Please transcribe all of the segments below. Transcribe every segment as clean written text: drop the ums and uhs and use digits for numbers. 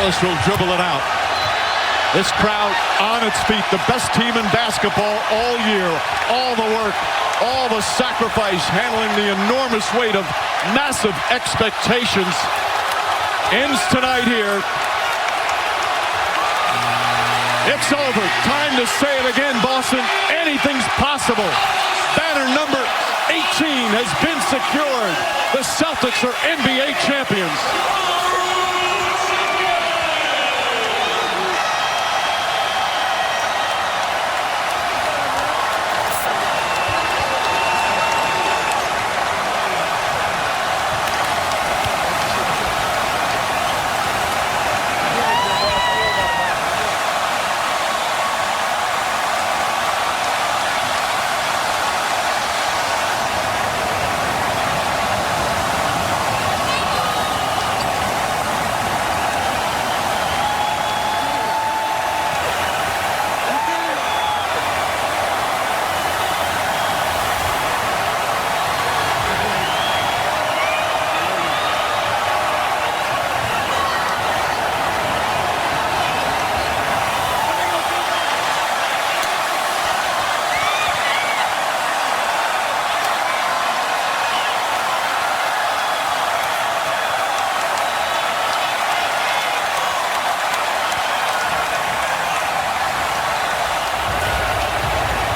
Dallas will dribble it out. This crowd on its feet, the best team in basketball all year. All the work, all the sacrifice, handling the enormous weight of massive expectations. Ends tonight here. It's over. Time to say it again, Boston. Anything's possible. Banner number 18 has been secured. The Celtics are NBA champions.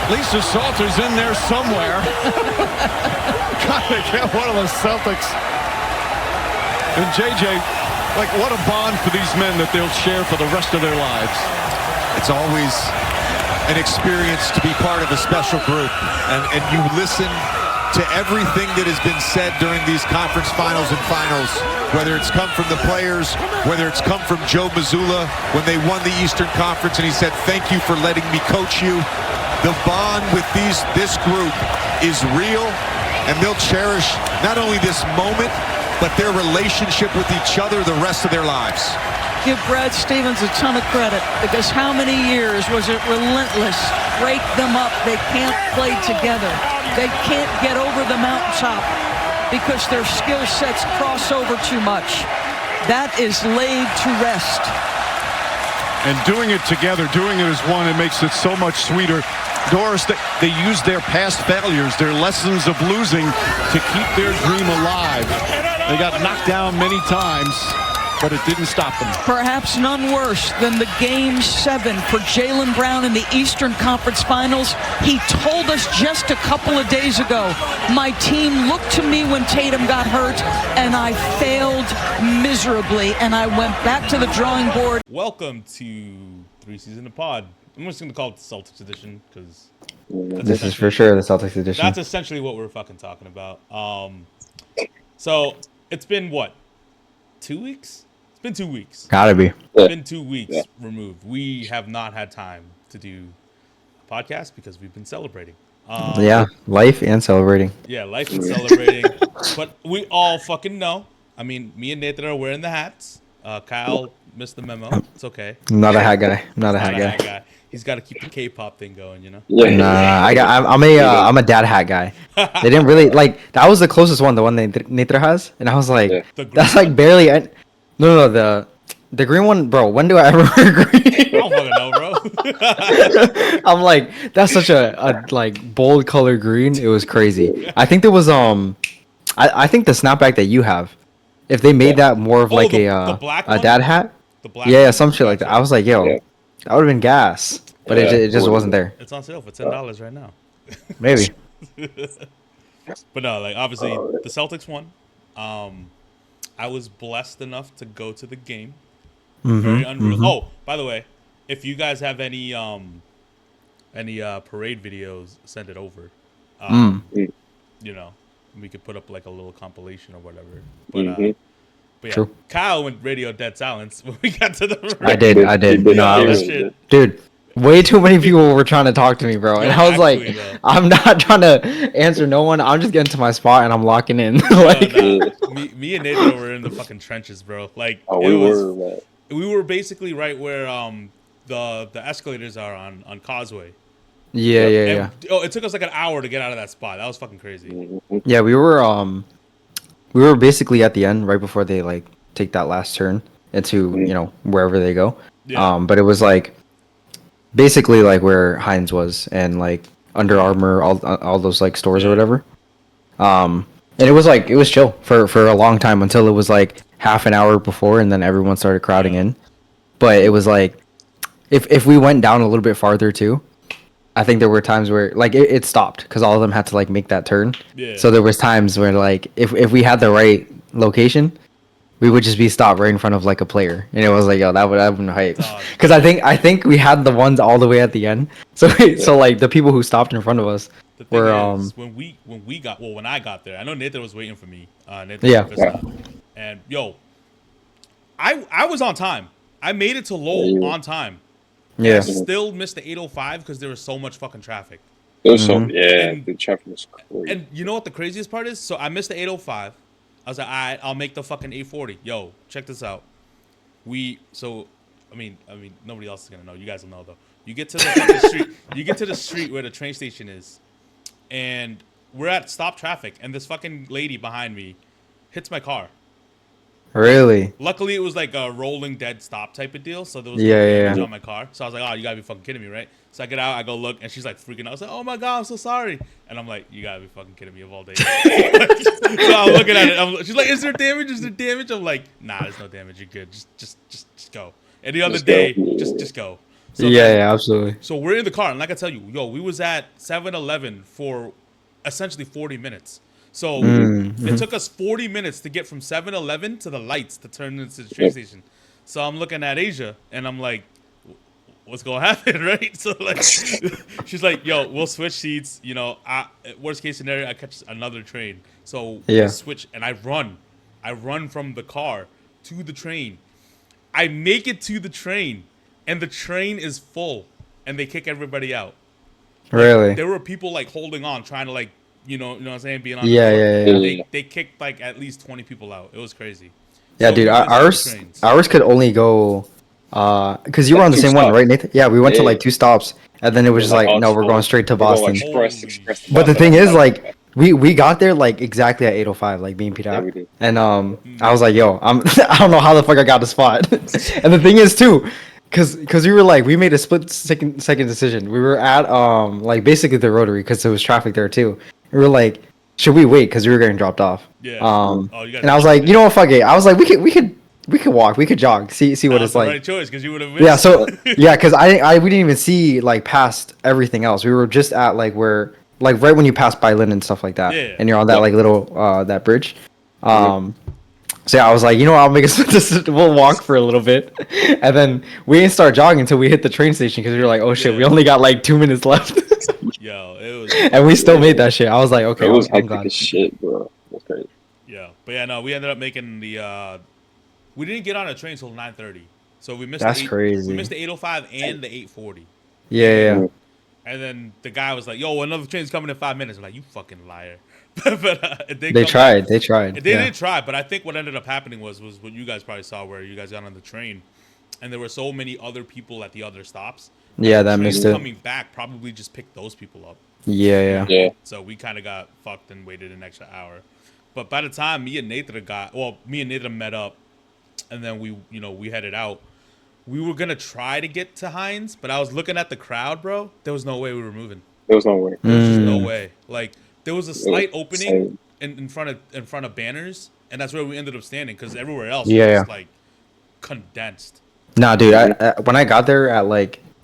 Lisa Salter's in there somewhere. Trying to get one of the Celtics. And JJ, like, what a bond for these men that they'll share for the rest of their lives. It's always an experience to be part of a special group. And you listen to everything that has been said during these conference finals and finals, whether it's come from the players, whether it's come from Joe Mazzulla when they won the Eastern Conference and he said, "Thank you for letting me coach you." The bond with this group is real, and they'll cherish not only this moment, but their relationship with each other the rest of their lives. Give Brad Stevens a ton of credit, because how many years was it relentless? Break them up. They can't play together. They can't get over the mountaintop because their skill sets cross over too much. That is laid to rest. And doing it together, doing it as one, it makes it so much sweeter. Doris, they use their past failures, their lessons of losing, to keep their dream alive. They got knocked down many times, but it didn't stop them. Perhaps none worse than the Game 7 for Jaylen Brown in the Eastern Conference Finals. He told us just a couple of days ago, my team looked to me when Tatum got hurt, and I failed miserably, and I went back to the drawing board. Welcome to 3 Season of Pod. I'm just going to call it the Celtics edition, because this is for sure the Celtics edition. That's essentially what we're fucking talking about. So it's been what? 2 weeks? It's been 2 weeks. Gotta be. It's been 2 weeks removed. We have not had time to do a podcast because we've been celebrating. Yeah, life and celebrating. Yeah, life and celebrating. But we all fucking know. I mean, me and Nathan are wearing the hats. Kyle missed the memo. It's okay. I'm not a hat guy. Not a hat guy. He's got to keep the K-pop thing going, you know. Nah, I'm a dad hat guy. They didn't really like. That was the closest one, the one that Nitra has, and I was like, that's like barely. No, the green one, bro. When do I ever wear green? I don't fucking know, bro. I'm like, that's such a like bold color green. It was crazy. I think there was I think the snapback that you have, if they made that more of like a dad hat, yeah, some shit like that. I was like, yo, that would have been gas, but it just wasn't there. It's on sale for $10 right now. Maybe. But no, like obviously the Celtics won. I was blessed enough to go to the game. Very unreal. Oh, by the way, if you guys have any parade videos, send it over. You know, we could put up like a little compilation or whatever. But yeah, True. Kyle went radio dead silence when we got to the. I did. No, I was, dude. Way too many people were trying to talk to me, bro. And I was like, I'm not trying to answer no one. I'm just getting to my spot and I'm locking in. Like, me and Nathan were in the fucking trenches, bro. Like, we were basically right where the escalators are on Causeway. Yeah. Oh, it took us like an hour to get out of that spot. That was fucking crazy. Yeah, we were basically at the end right before they like take that last turn. into wherever they go. Yeah. But it was like basically like where Heinz was and like Under Armour, all those like stores or whatever. And it was chill for a long time until it was like half an hour before, and then everyone started crowding in. But it was like if we went down a little bit farther too, I think there were times where like it stopped because all of them had to like make that turn. Yeah. So there was times where like if we had the right location, we would just be stopped right in front of like a player, and it was like, yo, that would have been hype. Because I think we had the ones all the way at the end. So so like the people who stopped in front of us The thing were is, when I got there, I know Nathan was waiting for me. And yo, I was on time. I made it to Lowell on time. Yeah. I still missed the 805 because there was so much fucking traffic. It was the traffic was crazy. And you know what the craziest part is? So I missed the 805. I was like, all right, I'll make the fucking 840. Yo, check this out. I mean, nobody else is gonna know. You guys will know though. You get to the fucking street. You get to the street where the train station is, and we're at stop traffic, and this fucking lady behind me hits my car. Really? Luckily, it was like a rolling dead stop type of deal, so there was damage on my car. So I was like, oh, you gotta be fucking kidding me, right? So I get out, I go look, and she's like freaking out. I was like, oh my God, I'm so sorry. And I'm like, you gotta be fucking kidding me of all day. So I'm looking at it. She's like, is there damage? Is there damage? I'm like, nah, there's no damage. You're good. Just go. Any other day, just go. So yeah, absolutely. So we're in the car, and like I tell you, we was at 7-Eleven for essentially 40 minutes. So it took us 40 minutes to get from 7-Eleven to the lights to turn into the train station. So I'm looking at Asia, and I'm like, what's going to happen, right? So, like, she's like, yo, we'll switch seats. Worst case scenario, I catch another train. So we switch, and I run. I run from the car to the train. I make it to the train, and the train is full, and they kick everybody out. Really? There were people, like, holding on, trying to, like, you know what I'm saying? Being on They kicked like at least 20 people out. It was crazy. Yeah, so dude, ours could only go because you were on the same one, right, Nathan? Yeah, we went to like 2 stops, and then it was just like, no, we're going straight to Boston. Express. But the thing is, like, we got there like exactly at 8:05, like being Peter. And I was like, yo, I don't know how the fuck I got the spot. And the thing is too, Cause we were like, we made a second decision. We were at like basically the Rotary because there was traffic there too. We were like, should we wait? Cause we were getting dropped off. Yeah. And I was like, you know what, fuck it. I was like, we could walk, we could jog, see what it's like. Right choice, cause you would have missed. Yeah. So yeah, cause we didn't even see like past everything else. We were just at like where like right when you pass by Lynn and stuff like that, and you're on that like little that bridge. So yeah, I was like, you know what, I'll make us we'll walk for a little bit. And then we didn't start jogging until we hit the train station because we were like, oh shit, we only got like 2 minutes left. Yo, it was. And we still made that shit. I was like, okay, it was hectic as shit, bro. That's crazy. Yeah, but yeah, no, we ended up making the. We didn't get on a train until 9:30, so we missed. That's crazy. We missed the 8:05 and the 8:40. Yeah. And then the guy was like, "Yo, another train's coming in 5 minutes." I'm like, "You fucking liar." But they tried. They did try, but I think what ended up happening was what you guys probably saw, where you guys got on the train, and there were so many other people at the other stops. Yeah, that missed it. Coming back probably just picked those people up. Yeah. So we kind of got fucked and waited an extra hour. But by the time me and Nathan met up, and then we headed out. We were gonna try to get to Heinz, but I was looking at the crowd, bro. There was no way we were moving. There was no way. There was just no way. Like there was a slight opening in front of banners, and that's where we ended up standing because everywhere else was just like condensed. Nah, dude. When I got there at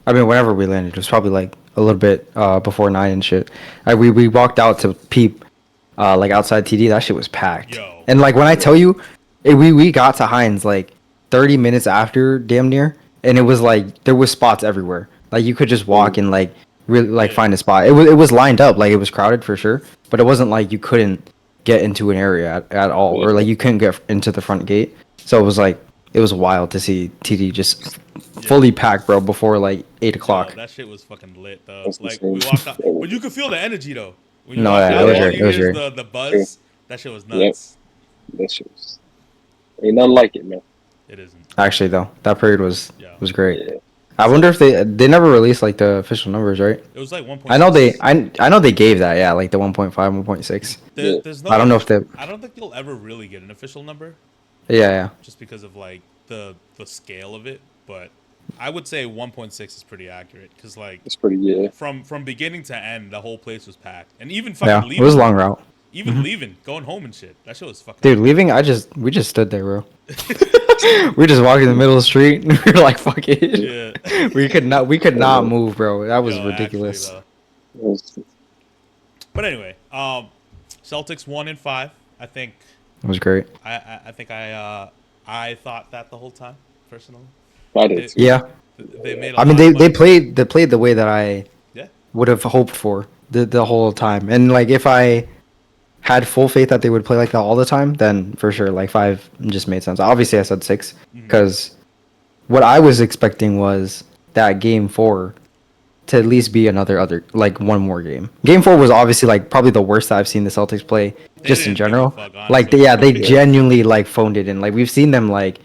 whenever we landed, it was probably like a little bit before 9 and shit. We walked out to peep, like outside TD. That shit was packed. Yo. And like when I tell you, we got to Heinz like 30 minutes after, damn near, and it was like there was spots everywhere. Like you could just walk and like really like find a spot. It was lined up, like it was crowded for sure, but it wasn't like you couldn't get into an area at all, or like you couldn't get into the front gate. So it was wild to see TD just fully packed, bro, before like 8 o'clock. Yo, that shit was fucking lit, though. Like we walked out, but you could feel the energy though. When you it was great. The buzz, that shit was nuts. Yep. That shit was ain't nothing like it, man. It isn't. Actually, though, that period was great. Yeah. I wonder if they never released like the official numbers, right? It was like 1.6. I know they gave that, yeah, like the 1.5, 1.6. There's no. I don't know if I don't think you'll ever really get an official number. Yeah. Just because of like the scale of it, but I would say 1.6 is pretty accurate because like It's pretty good. from beginning to end, the whole place was packed, and even Yeah, fucking it was a leaving, long route. even leaving, going home and shit. That shit was fucking. Dude, leaving, we just stood there, bro. We just walked in the middle of the street. And we were like, "Fuck it." Yeah. we could not move, bro. That was ridiculous. Actually, but anyway, Celtics 1-5. I think It was great. I think I thought that the whole time personally. I did too. Yeah. They made. I mean, they played the way that I Yeah. would have hoped for the whole time. And like, if I had full faith that they would play like that all the time, then for sure, like 5 just made sense. Obviously, I said 6 because what I was expecting was that game 4 to at least be other like one more game. Game 4 was obviously like probably the worst I've seen the Celtics play just in general. Like they genuinely like phoned it in. Like we've seen them like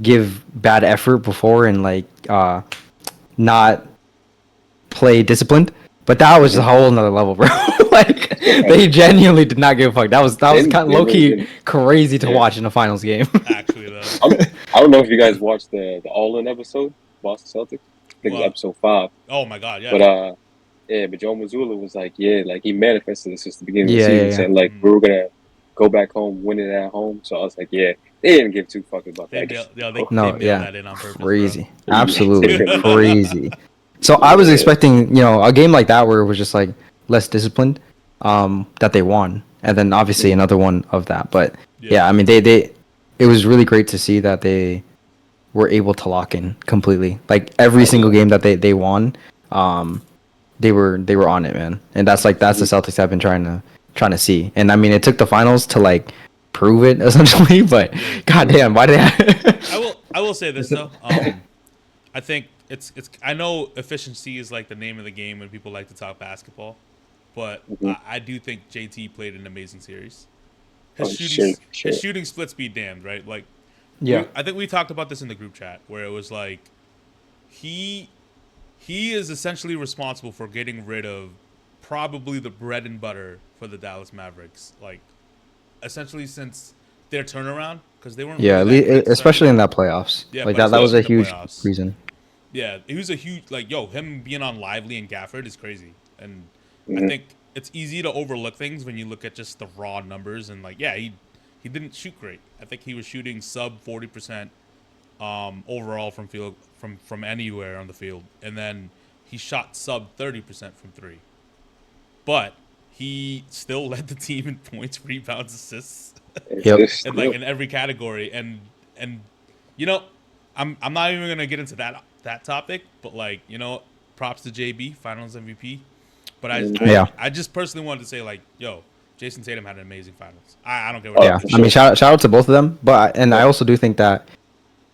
give bad effort before and like not play disciplined, but that was a whole nother level, bro. Like they genuinely did not give a fuck. That was kind of low key crazy to watch in a finals game. Actually, though, I don't know if you guys watched the All-In episode, Boston Celtics. I think it was episode 5. Oh my god, yeah. But Joe Mazzulla was like, like he manifested this since the beginning of the season, saying like we were gonna go back home, win it at home. So I was like, they didn't give two fucks about that. They nailed that in on purpose, crazy, bro. Absolutely crazy. So I was expecting, a game like that where it was just like less disciplined, that they won, and then obviously another one of that. But I mean, it was really great to see that they were able to lock in completely. Like every single game that they won, they were on it, man. And that's the Celtics I've been trying to see. And I mean, it took the finals to like prove it essentially. But goddamn, why did I will say this though. I think it's I know efficiency is like the name of the game when people like to talk basketball, but I do think JT played an amazing series. His shooting splits be damned, right? Like, I think we talked about this in the group chat where it was like he is essentially responsible for getting rid of probably the bread and butter for the Dallas Mavericks, like essentially since their turnaround, because they weren't especially in that playoffs. Like that was a huge reason. Yeah, he was a huge him being on Lively and Gafford is crazy, and I think it's easy to overlook things when you look at just the raw numbers and like he didn't shoot great. I think he was shooting sub 40% overall from field from anywhere on the field, and then he shot sub 30% from 3. But he still led the team in points, rebounds, assists, and like in every category. And I'm not even gonna get into that topic, but like props to JB, Finals MVP. But I just personally wanted to say like, Jason Tatum had an amazing finals. I don't care what. I mean, shout out to both of them. But I also do think that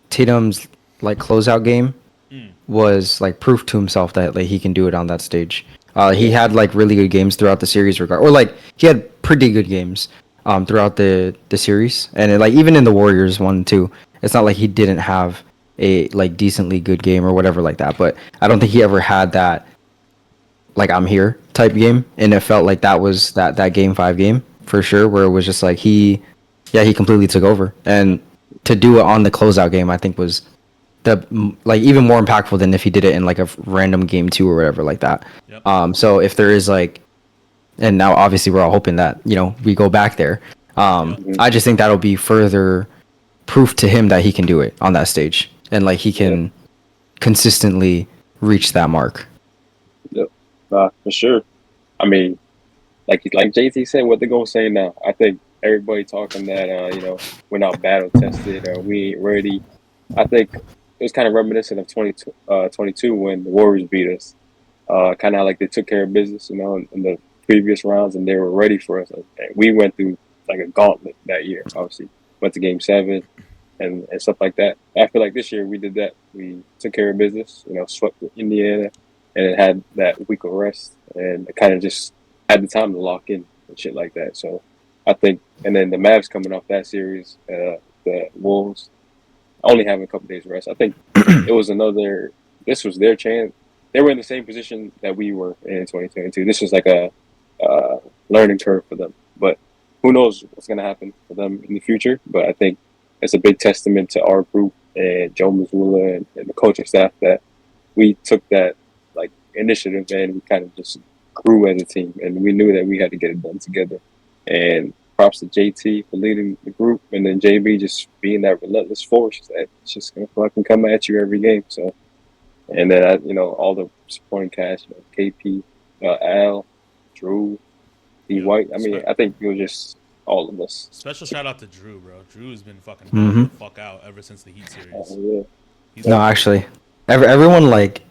Tatum's like closeout game was like proof to himself that like he can do it on that stage. He had like really good games throughout the series, or like he had pretty good games throughout the series, and like even in the Warriors one too. It's not like he didn't have a like decently good game or whatever like that. But I don't think he ever had that like I'm here type game, and it felt like that was that game 5 game for sure, where it was just like he completely took over, and to do it on the closeout game I think was like even more impactful than if he did it in like a random game 2 or whatever like that. So if there is like, and now obviously we're all hoping that we go back there, I just think that'll be further proof to him that he can do it on that stage, and like he can consistently reach that mark. For sure. I mean, like JT said, what they're gonna say now. I think everybody talking that we're not battle tested or we ain't ready. I think it was kind of reminiscent of 22 when the Warriors beat us. Kind of like they took care of business, in the previous rounds, and they were ready for us. And we went through like a gauntlet that year. Obviously, went to Game 7 and stuff like that. I feel like this year we did that. We took care of business. Swept Indiana. And it had that week of rest, and it kind of just had the time to lock in and shit like that. So I think, and then the Mavs coming off that series, the Wolves only having a couple days of rest. I think this was their chance. They were in the same position that we were in 2022. This was like a learning curve for them. But who knows what's going to happen for them in the future. But I think it's a big testament to our group and Joe Mazzulla and the coaching staff that we took that like initiative and we kind of just grew as a team, and we knew that we had to get it done together. And props to JT for leading the group, and then JB just being that relentless force that it's just gonna fucking come at you every game. So, and then all the supporting cast, KP, Al, Drew, D White. I mean, I think it was just all of us. Special shout out to Drew, bro. Drew has been fucking the fuck out ever since the Heat series. No, actually, everyone like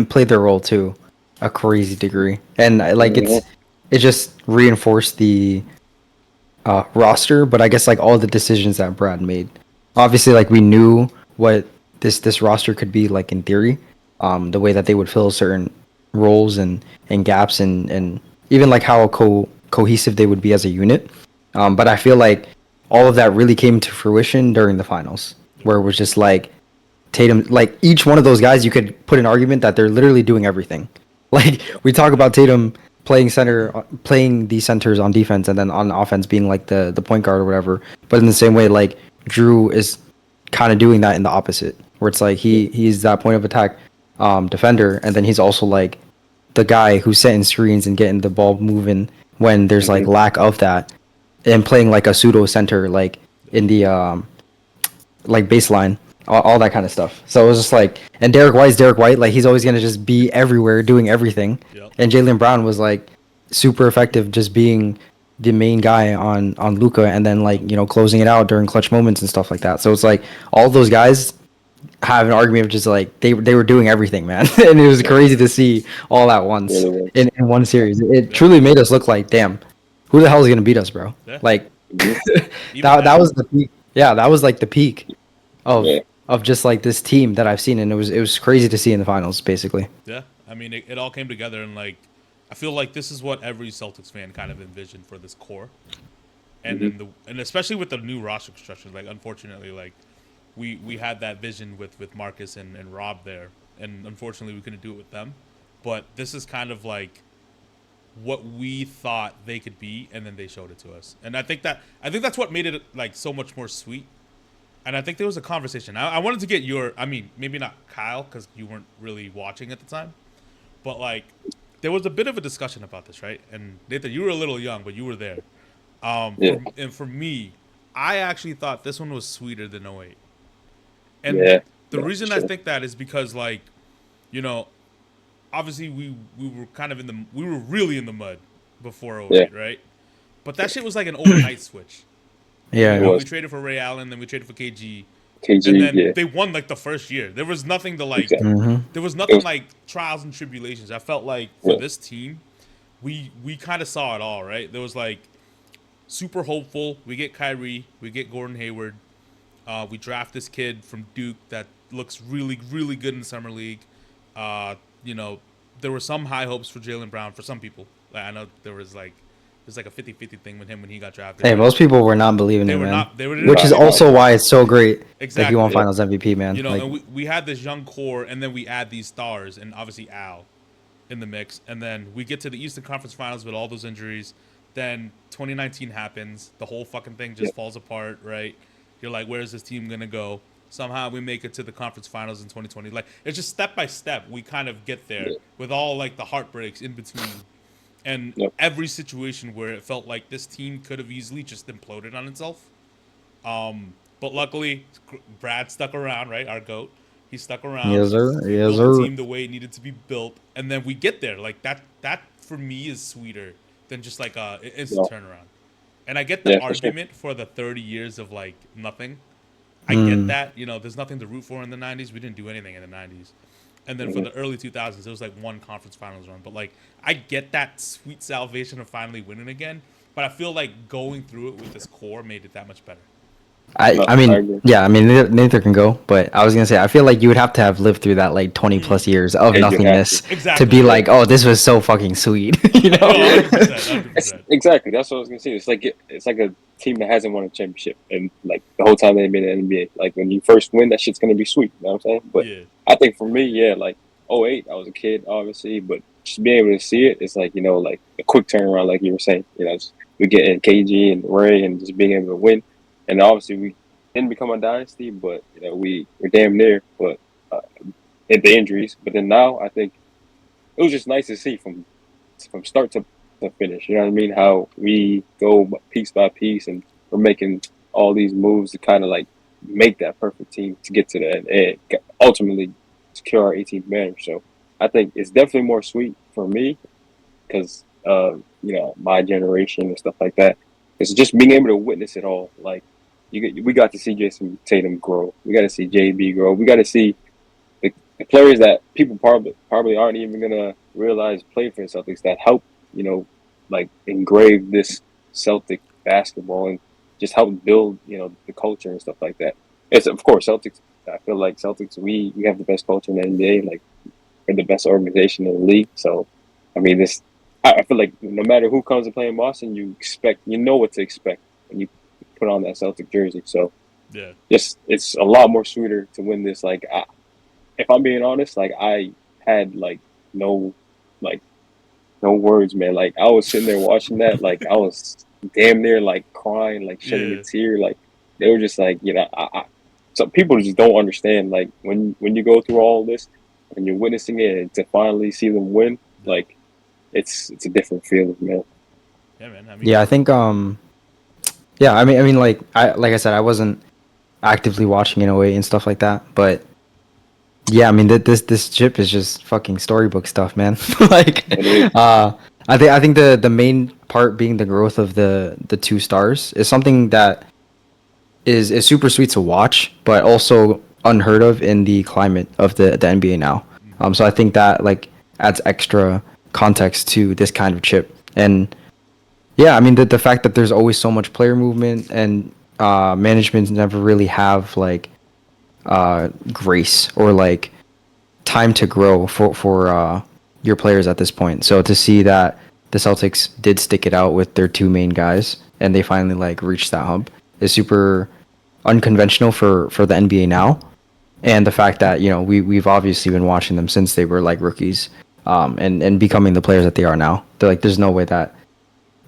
played their role to a crazy degree, and like it just reinforced the roster. But I guess like all the decisions that Brad made, obviously, like we knew what this roster could be like in theory, the way that they would fill certain roles and gaps and even like how cohesive they would be as a unit. But I feel like all of that really came to fruition during the finals, where it was just like Tatum, like each one of those guys, you could put an argument that they're literally doing everything. Like we talk about Tatum playing the centers on defense, and then on offense being like the point guard or whatever. But in the same way, like Drew is kind of doing that in the opposite, where it's like he's that point of attack defender, and then he's also like the guy who's setting screens and getting the ball moving when there's like lack of that, and playing like a pseudo center like in the like baseline. All that kind of stuff. So it was just like, and Derek White, like he's always gonna just be everywhere doing everything. Yep. And Jaylen Brown was like super effective, just being the main guy on Luka, and then like closing it out during clutch moments and stuff like that. So it's like all those guys have an argument of just like they were doing everything, man. And it was crazy to see all at once in one series. It truly made us look like, damn, who the hell is gonna beat us, bro? Yeah. Like that was the peak. Yeah, that was like the peak of just like this team that I've seen, and it was crazy to see in the finals, basically. Yeah, I mean, it all came together, and like I feel like this is what every Celtics fan kind of envisioned for this core, and then and especially with the new roster construction. Like, unfortunately, like we had that vision with Marcus and Rob there, and unfortunately we couldn't do it with them. But this is kind of like what we thought they could be, and then they showed it to us, and I think that's what made it like so much more sweet. And I think there was a conversation. I wanted to get maybe not Kyle, because you weren't really watching at the time, but like there was a bit of a discussion about this, right? And Nathan, you were a little young, but you were there. And for me, I actually thought this one was sweeter than 08. And the reason I think that is because, like, obviously we were kind of we were really in the mud before 08, right? But that shit was like an overnight switch. Yeah, we traded for Ray Allen, then we traded for KG, and then they won like the first year. There was nothing to like. There was nothing like trials and tribulations. I felt like for this team, we kind of saw it all, right? There was like super hopeful. We get Kyrie, we get Gordon Hayward, we draft this kid from Duke that looks really, really good in the summer league. There were some high hopes for Jaylen Brown for some people. Like, I know there's like a 50-50 thing with him when he got drafted. Hey, most people were not believing it, man. Which Which is also why it's so great that he won Finals MVP, man. And we had this young core, and then we add these stars, and obviously Al in the mix, and then we get to the Eastern Conference Finals with all those injuries. Then 2019 happens. The whole fucking thing just falls apart, right? You're like, where's this team going to go? Somehow we make it to the conference finals in 2020. Like, it's just step by step we kind of get there with all like the heartbreaks in between. And every situation where it felt like this team could have easily just imploded on itself. But luckily, Brad stuck around, right? Our GOAT. He stuck around. Yes, sir. Yes, built sir. the team the way it needed to be built. And then we get there. Like, that for me is sweeter than just like a instant turnaround. And I get the argument for the 30 years of like nothing. I get that. There's nothing to root for in the 90s. We didn't do anything in the 90s. And then for the early 2000s, it was like one conference finals run. But like, I get that sweet salvation of finally winning again. But I feel like going through it with this core made it that much better. I mean, neither can go. But I was gonna say, I feel like you would have to have lived through that like 20 plus years of nothingness to be like, oh, this was so fucking sweet. 100%. Exactly. That's what I was gonna say. It's like a team that hasn't won a championship, and like the whole time they've been in the NBA. Like when you first win, that shit's gonna be sweet. You know what I'm saying? But I think for me, like 08, I was a kid, obviously, but just being able to see it, it's like like a quick turnaround, like you were saying. We get in KG and Ray, and just being able to win. And obviously, we didn't become a dynasty, but we're damn near. But at the injuries, but then now I think it was just nice to see from start to finish. You know what I mean? How we go piece by piece, and we're making all these moves to kind of like make that perfect team to get to the end and ultimately secure our 18th banner. So I think it's definitely more sweet for me because my generation and stuff like that. It's just being able to witness it all. Like we got to see Jason Tatum grow. We got to see JB grow. We got to see the players that people probably aren't even gonna realize play for the Celtics that help, like engrave this Celtic basketball and just help build, the culture and stuff like that. It's of course Celtics. I feel like Celtics we have the best culture in the NBA. Like we're the best organization in the league. So, I mean, I feel like no matter who comes to play in Boston, you know what to expect when you put on that Celtic jersey. So, yeah, it's a lot more sweeter to win this. Like, if I'm being honest, like I had no like no words, man. Like I was sitting there watching that, like I was damn near like crying, like shedding a tear. Like they were just like, so people just don't understand. Like when you go through all this and you're witnessing it, and to finally see them win, like it's a different feeling, man. Yeah, man. I think yeah, I mean like I said, I wasn't actively watching in 08 and stuff like that, but yeah, I mean this chip is just fucking storybook stuff, man. Like I think the main part being the growth of the two stars is something that is super sweet to watch, but also unheard of in the climate of the NBA now. So I think that like adds extra context to this kind of chip. And yeah, I mean the fact that there's always so much player movement and management never really have like grace or like time to grow for your players at this point. So to see that the Celtics did stick it out with their two main guys and they finally like reached that hump is super unconventional for the NBA now. And the fact that we've obviously been watching them since they were like rookies and becoming the players that they are now. There's no way that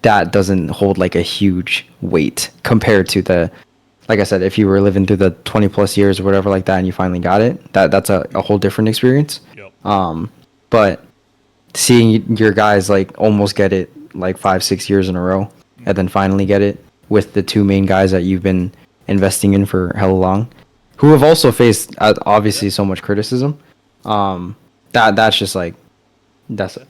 doesn't hold like a huge weight compared to the, like I said, if you were living through the 20 plus years or whatever like that and you finally got it, that's a whole different experience. Yep. But seeing your guys like almost get it like 5-6 years in a row and then finally get it with the two main guys that you've been investing in for hella long, who have also faced obviously so much criticism, that's just like that's 100%.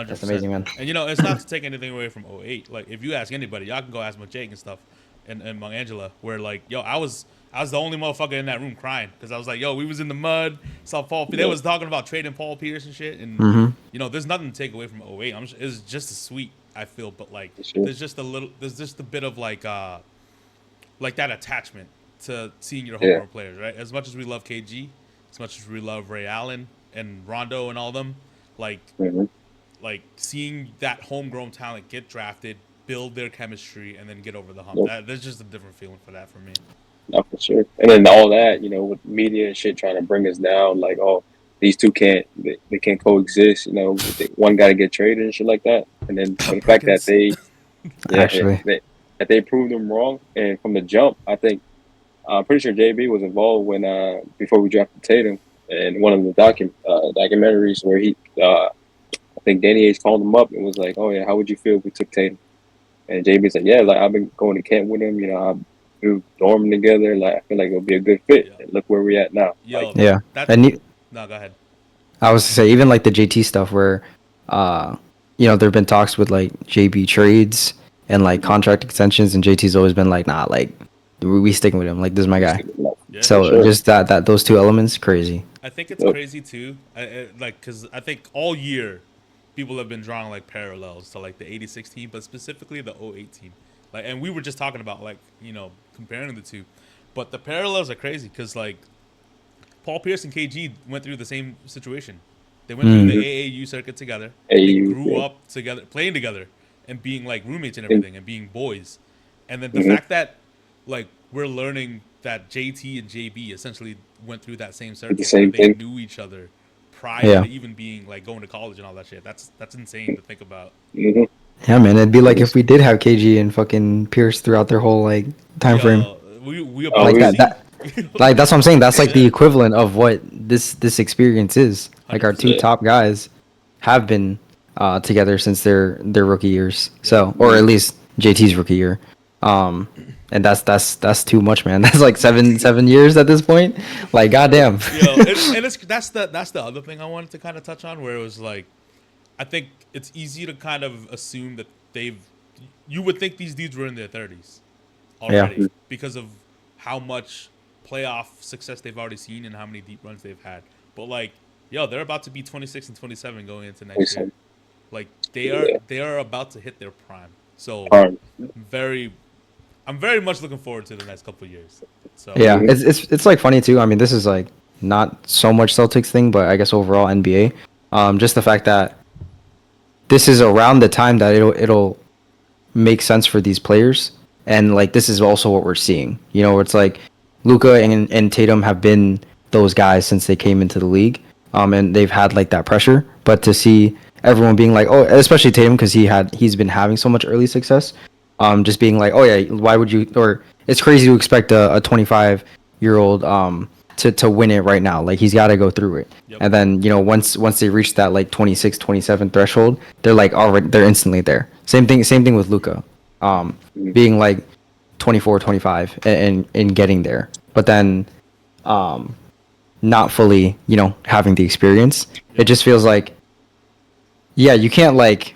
That's amazing, man. And it's not to take anything away from 08. Like if you ask anybody, y'all can go ask Jake and stuff and Angela, where like, yo, I was the only motherfucker in that room crying because I was like, yo, we was in the mud, saw Paul. They was talking about trading Paul Pierce and shit, and there's nothing to take away from 08. It's just as sweet, I feel, but like there's just a bit of like that attachment to seeing your homegrown players, right? As much as we love KG, as much as we love Ray Allen and Rondo and all them, like like seeing that homegrown talent get drafted, build their chemistry, and then get over the hump. There's just a different feeling for that for me. No, for sure. And then all that, with media and shit trying to bring us down, like, oh, these two can't coexist. One got to get traded and shit like that. And then the fact that they proved them wrong, and from the jump, I think I'm pretty sure JB was involved when before we drafted Tatum, and one of the documentaries where he. I think Danny Ainge called him up and was like, "Oh yeah, how would you feel if we took Tatum?" And JB's like, "Yeah, like I've been going to camp with him. We were dorming together. Like I feel like it'll be a good fit. Yeah. And look where we're at now." Yo, yeah. No, go ahead. I was to say even like the JT stuff where, there've been talks with like JB trades and like contract extensions, and JT's always been like, "Nah, like we sticking with him. Like this is my guy." Yeah, so sure. Just that those two elements, crazy. I think it's crazy too. Because I think all year people have been drawing like parallels to like the '86 team, but specifically the '08 team. Like, and we were just talking about like comparing the two, but the parallels are crazy because like Paul Pierce and KG went through the same situation. They went through the AAU circuit together. They grew up together, playing together, and being like roommates and everything, and being boys. And then the fact that like we're learning that JT and JB essentially went through that same circuit. They knew each other prior to even being like going to college and all that shit. That's insane to think about. Yeah, man, it'd be like if we did have KG and fucking Pierce throughout their whole like time frame. we like that. Like that's what I'm saying. That's like the equivalent of what this experience is. Like our two top guys have been together since their rookie years. So, or at least JT's rookie year. And that's too much, man. That's like seven years at this point. Like goddamn. That's the other thing I wanted to kind of touch on, where it was like, I think it's easy to kind of assume that you would think these dudes were in their 30s already because of how much playoff success they've already seen and how many deep runs they've had. But like, they're about to be 26 and 27 going into next year. Like they are about to hit their prime. So I'm very much looking forward to the next couple of years. So it's like funny too. I mean, this is like not so much Celtics thing, but I guess overall NBA. Just the fact that this is around the time that it'll make sense for these players, and like this is also what we're seeing. You know, it's like Luka and Tatum have been those guys since they came into the league, and they've had like that pressure. But to see everyone being like, oh, especially Tatum, because he's been having so much early success, just being like, oh yeah, why would you? Or it's crazy to expect a 25-year-old to win it right now. Like he's got to go through it. Yep. And then once they reach that like 26, 27 threshold, they're like already they're instantly there. Same thing with Luka, being like 24, 25 and getting there, but then not fully having the experience. It just feels like you can't like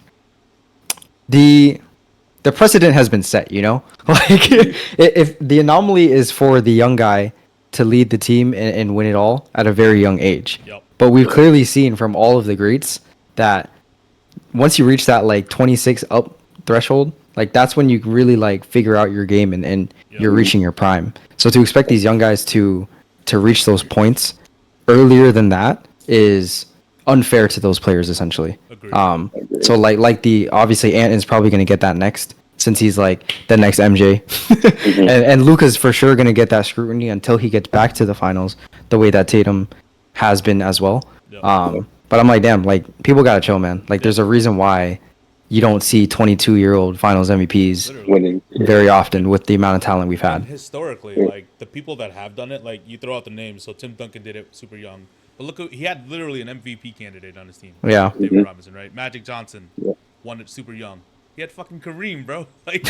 the precedent has been set, like if the anomaly is for the young guy to lead the team and win it all at a very young age. Yep. But we've clearly seen from all of the greats that once you reach that like 26 up threshold, like that's when you really like figure out your game and you're reaching your prime. So to expect these young guys to reach those points earlier than that is unfair to those players essentially. Agreed. So like the obviously Ant is probably going to get that next, since he's like the next MJ. and Luka's for sure going to get that scrutiny until he gets back to the finals the way that Tatum has been as well. Yep. But I'm like, damn, like people got to chill, man. Like there's a reason why you don't see 22-year-old finals MVPs winning very often with the amount of talent we've had. And historically, like the people that have done it, like you throw out the names. So Tim Duncan did it super young. But look, he had literally an MVP candidate on his team. Yeah. David Robinson, right? Magic Johnson won it super young. He had fucking Kareem, bro. Like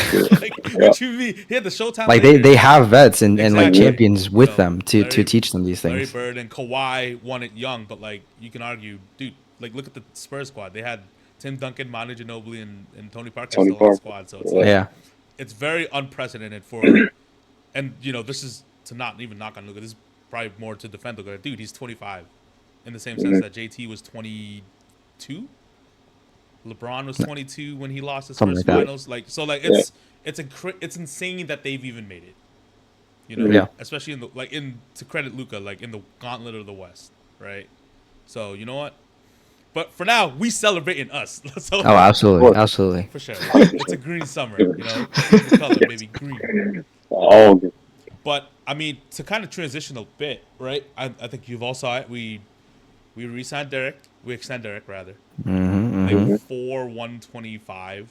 what you mean? He had the Showtime. Like they have vets and like champions with them to teach them these things. Larry Bird and Kawhi won it young, but like you can argue, dude, like look at the Spurs squad. They had Tim Duncan, Manu Ginobili, and Tony Parker still on the squad. So it's it's very unprecedented for, and this is to not even knock on Luka. This is probably more to defend Luka. Dude, he's 25, in the same sense that JT was 22. LeBron was 22 when he lost his first finals. Like so, like it's insane that they've even made it. Especially in the to credit Luka, like in the gauntlet of the West, right? So you know what? But for now, we celebrating us. So, absolutely. For sure. It's a green summer, the color, baby, green. All good. But I mean, to kind of transition a bit, right? I think you've all saw it. We re-signed Derek. We extend Derek rather. Like 125,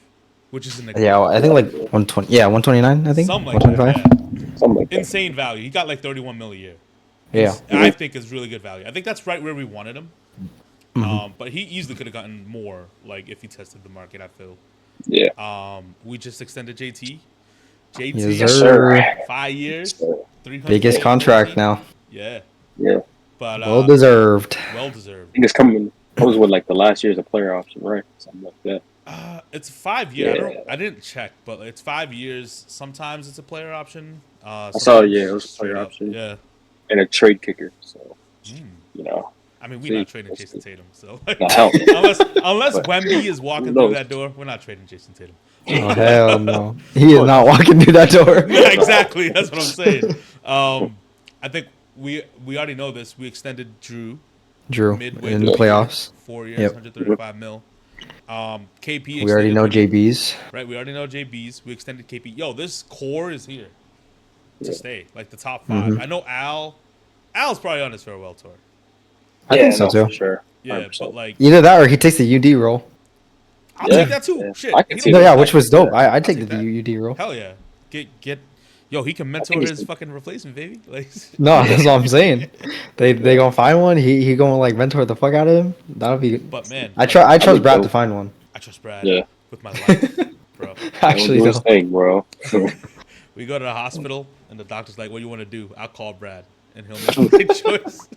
which is I think like 120. Yeah, 129. I think something like that. Something like that. Insane value. He got like 31 mil a year. Yeah, I think is really good value. I think that's right where we wanted him. But he easily could have gotten more, like if he tested the market. I feel. Yeah. We just extended JT. Yes, sir. 5 years. 300 biggest contract now. Yeah. Yeah. But well deserved. Well deserved. I think it's coming. Comes with like the last year's a player option, right? Something like that. It's 5 years. Yeah. I didn't check, but it's 5 years. Sometimes it's a player option. I saw. Yeah, it was a player option. Yeah. And a trade kicker. So I mean, we're not trading Jason Tatum, so unless Wemby is walking through that door, we're not trading Jason Tatum. Oh hell no, he is not walking through that door. Yeah, exactly. That's what I'm saying. I think we already know this. We extended Drew midway in the playoffs. 4 years, 135 mil. KP. We already know JB's. Right, we already know JB's. We extended KP. Yo, this core is here to stay, like the top 5. I know Al's probably on his farewell tour. I think so too. For sure. 100%. Yeah, but like either that or he takes the UD role. I'll take that too. Yeah. Shit. I can see which was dope. I'd take the UD role. Hell yeah. Get Yo, he can mentor his fucking replacement, baby. Like, no, that's what I'm saying. They gonna find one. He gonna like mentor the fuck out of him. That'll be. But man, I trust Brad to find one. I trust Brad. Yeah. With my life, bro. Actually, do his thing, bro. We go to the hospital and the doctor's like, "What do you want to do?" I'll call Brad and he'll make the right choice.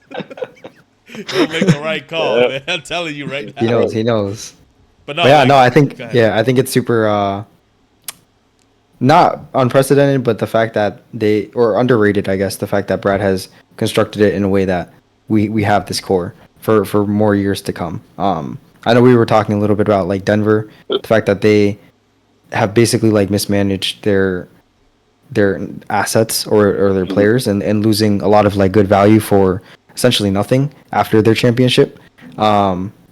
He'll make the right call, man. I'm telling you right now. He knows. But no, But yeah, like, no, I think it's super not unprecedented, but the fact that or underrated, I guess, the fact that Brad has constructed it in a way that we have this core for more years to come. I know we were talking a little bit about like Denver, the fact that they have basically like mismanaged their assets or their players and losing a lot of like good value for essentially nothing after their championship.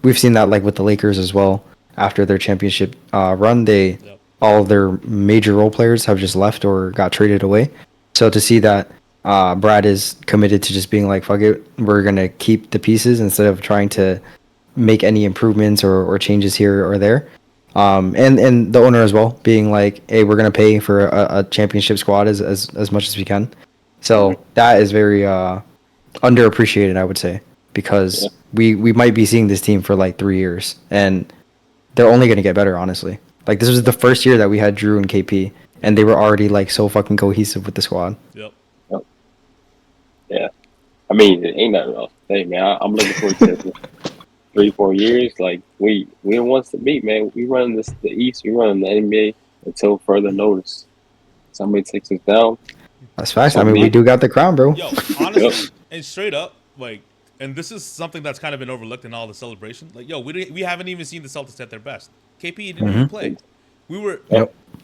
We've seen that like with the Lakers as well. After their championship run, all of their major role players have just left or got traded away. So to see that Brad is committed to just being like, fuck it, we're gonna keep the pieces instead of trying to make any improvements or changes here or there. And the owner as well being like, hey, we're gonna pay for a championship squad as much as we can. So that is very underappreciated, I would say, because we might be seeing this team for like 3 years and they're only gonna get better, honestly. Like this was the first year that we had Drew and KP and they were already like so fucking cohesive with the squad. Yep. Yeah. I mean, it ain't nothing else to say, man. I'm looking forward to 3-4 years. Like we wants to beat, man. We run the East, we run the NBA until further notice. Somebody takes us down. That's facts. I mean, we do got the crown, bro. Yo, honestly, and straight up, like, and this is something that's kind of been overlooked in all the celebration. Like, yo, we haven't even seen the Celtics at their best. KP didn't even play. We were.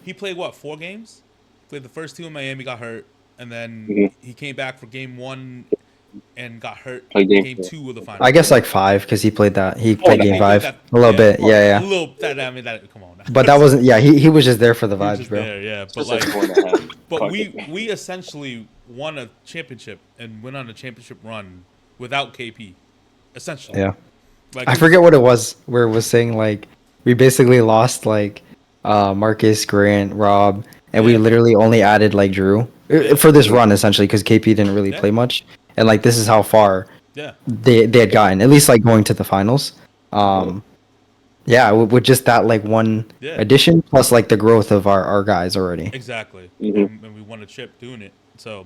He played what, 4 games? Played the first 2 in Miami, got hurt, and then he came back for game 1 and got hurt. Game 2 of the finals. I guess like 5 because he played that. He played game 5 a little bit. Yeah. A little. I mean, come on. Now. But that wasn't. Yeah, he was just there for the vibes, bro. There, yeah. But like, but we essentially won a championship and went on a championship run without KP. Essentially. Yeah. Like, I forget what it was. Where it was saying like we basically lost like Marcus, Grant, Rob, and we literally only added like Drew for this run essentially because KP didn't really play much, and like this is how far they had gotten, at least like going to the finals. With just that like one addition plus like the growth of our guys already. Exactly, and we won a chip doing it. So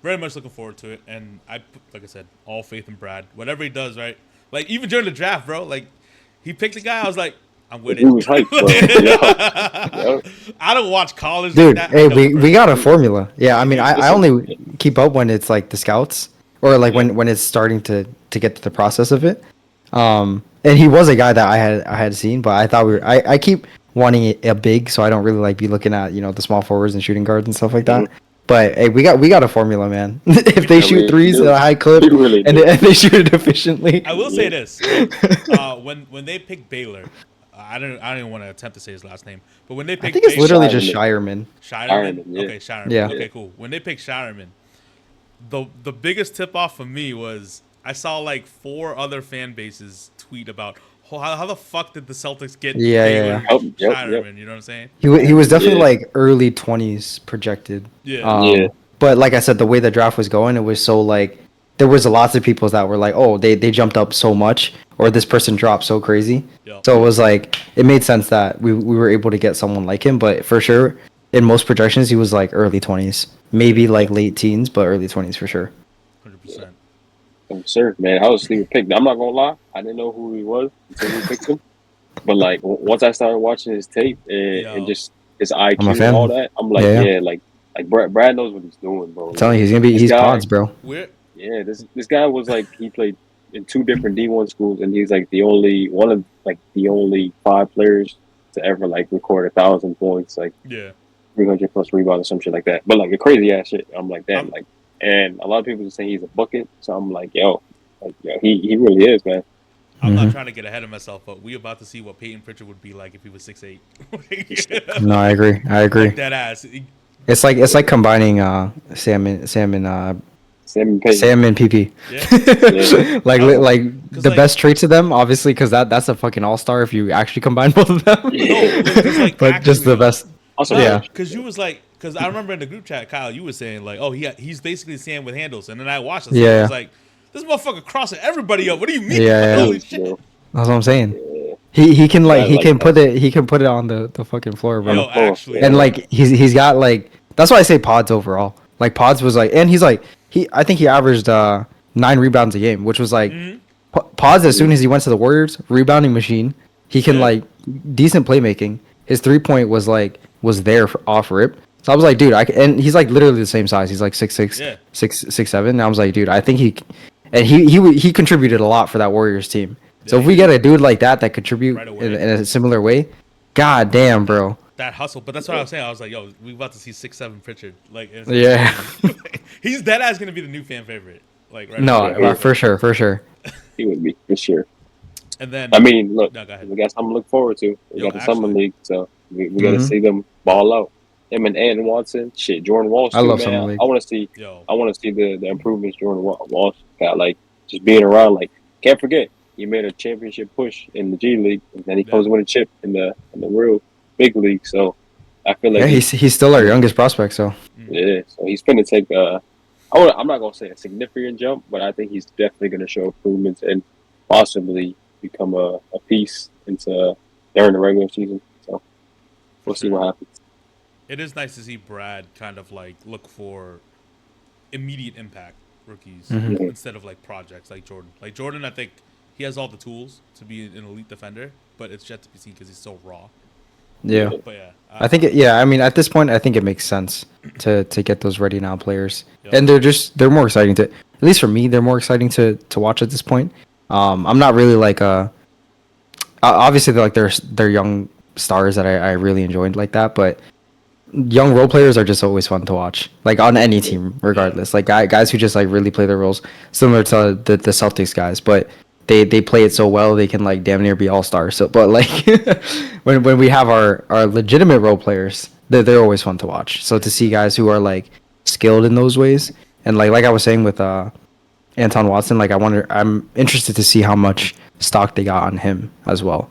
very much looking forward to it, and like I said, all faith in Brad. Whatever he does, right? Like even during the draft, bro. Like he picked a guy, I was like, I'm with it. He was hyped, bro. I don't watch college. Dude, like that. hey, we got a formula. Yeah, I mean, I only keep up when it's like the scouts or like when it's starting to get to the process of it. And he was a guy that I had seen, but I thought I keep wanting a big, so I don't really like be looking at the small forwards and shooting guards and stuff like that. But hey, we got a formula, man. If they shoot threes at a high clip and they shoot it efficiently. I will say this: when they picked Baylor, I don't even want to attempt to say his last name, but when they picked, I think it's literally just Shireman. Shireman, yeah. Okay, Shireman. Yeah. Okay, cool. When they picked Shireman, the biggest tip off for me was I saw like 4 other fan bases tweet about how the fuck did the Celtics get Shireman? You know what I'm saying? He was definitely like early 20s projected. But like I said, the way the draft was going, it was so like there was lots of people that were like, oh, they jumped up so much, or this person dropped so crazy. So it was like it made sense that we were able to get someone like him. But for sure, in most projections, he was like early 20s, maybe like late teens, but early 20s for sure. 100%. I'm sure, man. I was sleeping picked. I'm not gonna lie, I didn't know who he was until we picked him. But like once I started watching his tape and just his IQ and all that, I'm like, like Brad knows what he's doing, bro. I'm telling you, he's pods, bro. This guy was like he played in 2 different D1 schools, and he's like the only 5 players to ever like record 1,000 points, like 300 plus rebounds or some shit like that. But like a crazy ass shit. I'm like, damn, like. And a lot of people are saying he's a bucket, so I'm like, he really is, man. I'm not trying to get ahead of myself, but we about to see what Peyton Pritchard would be like if he was 6'8". No, I agree. Like that ass. It's like combining Sam and PP. Like the best traits of them, obviously, because that's a fucking all-star if you actually combine both of them. No, but just the best. Also, because you was like, because I remember in the group chat, Kyle, you were saying like, oh, he's basically Sam with handles, and then I watched this. I was like, this motherfucker crossing everybody up. What do you mean? Yeah. Holy shit. That's what I'm saying. Yeah. He can put it on the fucking floor, bro. Yo, actually, and like he's got like that's why I say Pods overall. Like Pods was like, and he's like I think he averaged 9 rebounds a game, which was like Pods as soon as he went to the Warriors, rebounding machine. He can like decent playmaking. His 3-point was there off rip. So I was like, dude, and he's like literally the same size. He's like 6'6", 6'7". And I was like, dude, I think he contributed a lot for that Warriors team. So if we get a dude like that contribute in a similar way, god damn, bro. That hustle, but that's what I was saying. I was like, yo, we about to see 6'7" Pritchard. Like, he's dead ass gonna be the new fan favorite. Like, right? No, for sure. He would be for sure. And then I mean, look, no, go ahead. we got something to look forward to. We got the summer league, so we got to see them ball out. Him and Anton Watson, shit, Jordan Walsh. I love summer league. I want to see the improvements Jordan Walsh got. Like just being around. Like can't forget, he made a championship push in the G League, and then he comes with a chip in the real big league. So I feel like he's still our youngest prospect. So yeah, so he's going to take I'm not gonna say a significant jump, but I think he's definitely going to show improvements and possibly become a piece into during the regular season. So we'll see what happens. It is nice to see Brad kind of like look for immediate impact rookies instead of like projects like Jordan. Like Jordan, I think he has all the tools to be an elite defender, but it's yet to be seen because he's so raw. Yeah, but yeah, I think I mean, at this point, I think it makes sense to get those ready now players, and they're more exciting to, at least for me, they're more exciting to watch at this point. I'm not really like obviously they're young stars that I really enjoyed like that, but young role players are just always fun to watch, like on any team, regardless. Like guys who just like really play their roles, similar to the Celtics guys, but they play it so well they can like damn near be all stars. So, but like when we have our legitimate role players, they're always fun to watch. So to see guys who are like skilled in those ways, and like I was saying with Anton Watson, like I'm interested to see how much stock they got on him as well,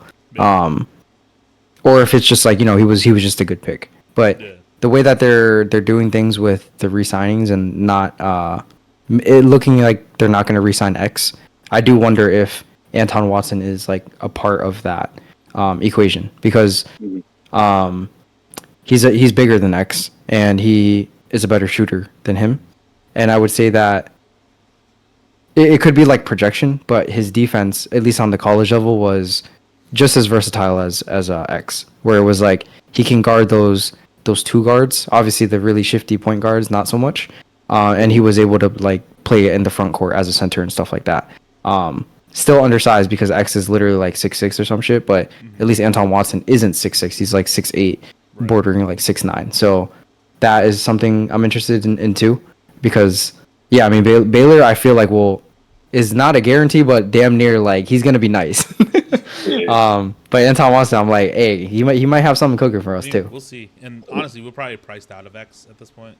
or if it's just like he was just a good pick. But the way that they're doing things with the re-signings and not it looking like they're not going to re-sign X, I do wonder if Anton Watson is like a part of that equation, because he's bigger than X and he is a better shooter than him, and I would say that it could be like projection, but his defense, at least on the college level, was just as versatile as X, where it was like he can guard those two guards. Obviously, the really shifty point guards, not so much. And he was able to like play in the front court as a center and stuff like that. Still undersized because X is literally like 6'6" or some shit, but at least Anton Watson isn't 6'6". He's like 6'8", bordering like 6'9". So that is something I'm interested in too, because I mean Baylor, I feel like is not a guarantee, but damn near like he's gonna be nice. But Anton Watson, I'm like, hey, he might have something cooking for us too. We'll see. And honestly, we're probably priced out of X at this point.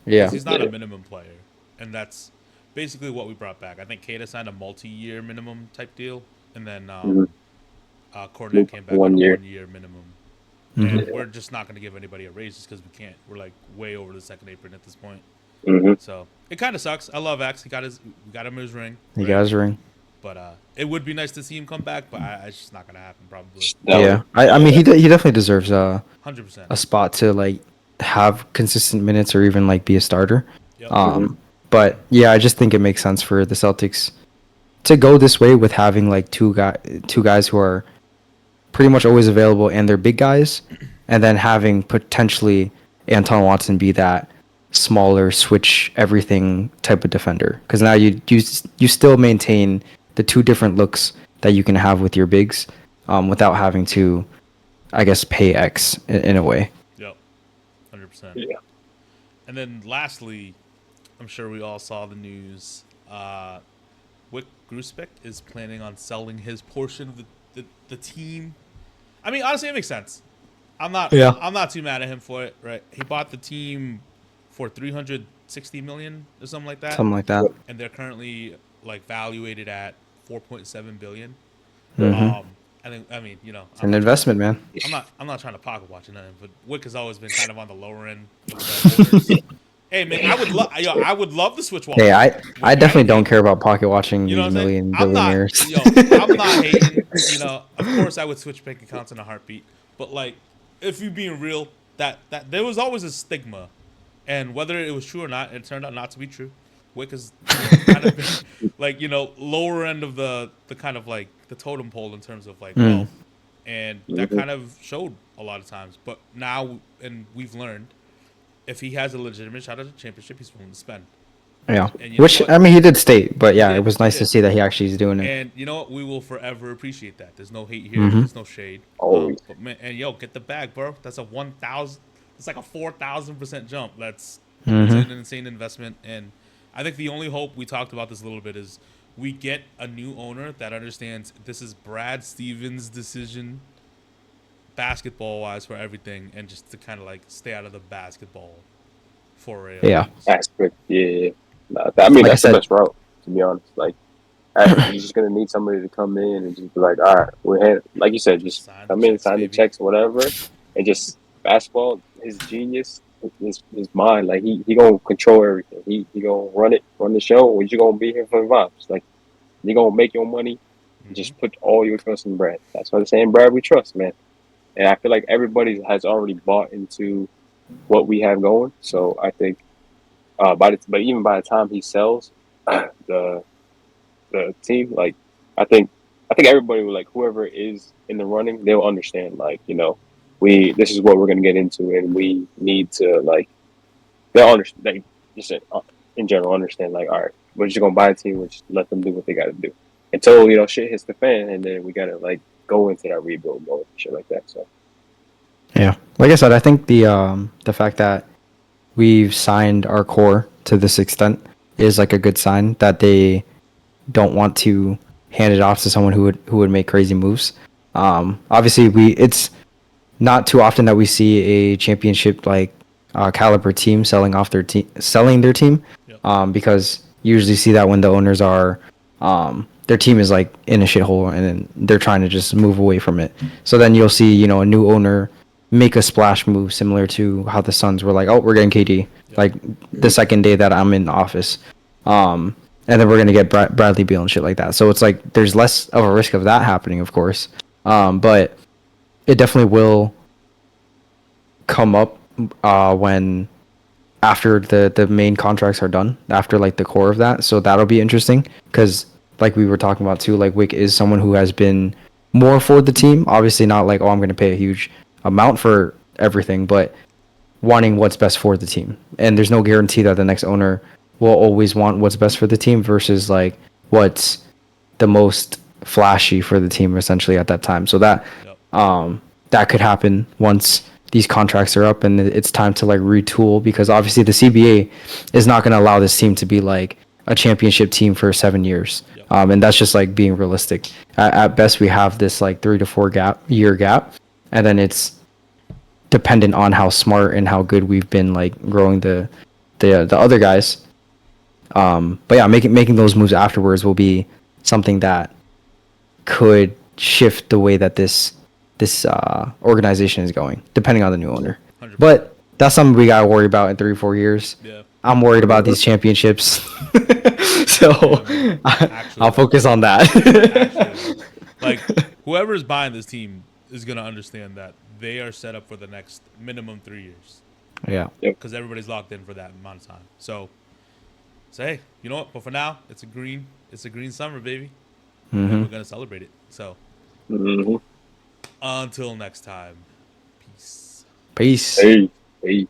Yeah, he's not a minimum player, and that's basically what we brought back. I think Kata signed a multi-year minimum type deal, and then Cornet came back on a 1 year minimum. And we're just not going to give anybody a raise just because we can't. We're like way over the second apron at this point. So it kind of sucks. I love X. We got him his ring. He got his ring. But it would be nice to see him come back, but it's just not going to happen probably. Yeah, I mean he definitely deserves 100% a spot to like have consistent minutes or even like be a starter. Yep. But yeah, I just think it makes sense for the Celtics to go this way with having like two guys who are pretty much always available and they're big guys, and then having potentially Anton Watson be that smaller switch everything type of defender, because now you still maintain the two different looks that you can have with your bigs without having to, I guess, pay X in a way. Yep, 100%. Yeah. And then lastly, I'm sure we all saw the news. Wick Gruspick is planning on selling his portion of the team. I mean, honestly, it makes sense. I'm not too mad at him for it, right? He bought the team for $360 million or something like that. Something like that. And they're currently like valuated at $4.7 billion. I mean, you know, It's an investment, man. I'm not trying to pocket watch or nothing, but Wick has always been kind of on the lower end of the owners. Hey man, I would love to switch Hey, wallets. I definitely don't care about pocket watching You know these what I'm saying? million billionaires. I'm not hating. You know, of course I would switch bank accounts in a heartbeat. But like, if you being real, that there was always a stigma, and whether it was true or not, it turned out not to be true. Wick has kind of been like, you know, lower end of the kind of like the totem pole in terms of like wealth, and that kind of showed a lot of times. But now, and we've learned, if he has a legitimate shot at a championship, he's willing to spend. Yeah, And which I mean, he did state, but yeah, it was nice to see that he actually is doing it. And you know what? We will forever appreciate that. There's no hate here. There's no shade. But man, and yo, get the bag, bro. That's a 1,000. It's like a 4,000% jump. That's an insane investment. And I think the only hope, we talked about this a little bit, is we get a new owner that understands this is Brad Stevens' decision, basketball-wise, for everything, and just to kind of like stay out of the basketball foray. Aspect, yeah. I mean, that's the best route, to be honest. Like, you're just gonna need somebody to come in and just be like, all right, we're headed. Like you said, just come in, sign the checks, whatever, and just basketball. His genius, his mind. Like he gonna control everything. He gonna run the show. Or you gonna be here for the vibes. Like you gonna make your money. Just put all your trust in Brad. That's why they're saying Brad we trust, man. And I feel like everybody has already bought into what we have going. So I think. But even by the time he sells the team, like I think everybody will, like, whoever is in the running, they'll understand, like, you know, this is what we're gonna get into, and we need to, like, they'll understand. They just in general understand, like, all right, we're just gonna buy a team, we'll just let them do what they gotta do until, you know, shit hits the fan, and then we gotta like go into that rebuild mode, shit like that. So yeah, like I said, I think the fact that we've signed our core to this extent is like a good sign that they don't want to hand it off to someone who would make crazy moves. Obviously, it's not too often that we see a championship like caliber team selling their team, because you usually see that when the owners are their team is like in a shithole and then they're trying to just move away from it. So then you'll see, you know, a new owner make a splash move similar to how the Suns were like, oh, we're getting KD like the second day that I'm in office, and then we're gonna get Bradley Beal and shit like that. So it's like there's less of a risk of that happening, of course, but it definitely will come up when after the main contracts are done, after like the core of that. So that'll be interesting because like we were talking about too, like Wick is someone who has been more for the team. Obviously not like, oh, I'm gonna pay a huge amount for everything, but wanting what's best for the team. And there's no guarantee that the next owner will always want what's best for the team versus like what's the most flashy for the team essentially at that time. So that that could happen once these contracts are up and it's time to like retool, because obviously the CBA is not going to allow this team to be like a championship team for 7 years. And that's just like being realistic. At best we have this like 3 to 4 year gap, and then it's dependent on how smart and how good we've been like growing the other guys. But yeah, making those moves afterwards will be something that could shift the way that this organization is going, depending on the new owner. 100%. But that's something we gotta worry about in 3-4 years. Yeah. I'm worried about these championships, so I'll focus on that. Actually, like whoever's buying this team is gonna understand that they are set up for the next minimum 3 years. Yeah. Because everybody's locked in for that amount of time. So hey, you know what? But for now, it's a green summer, baby. And we're gonna celebrate it. So until next time, peace. Peace. Hey.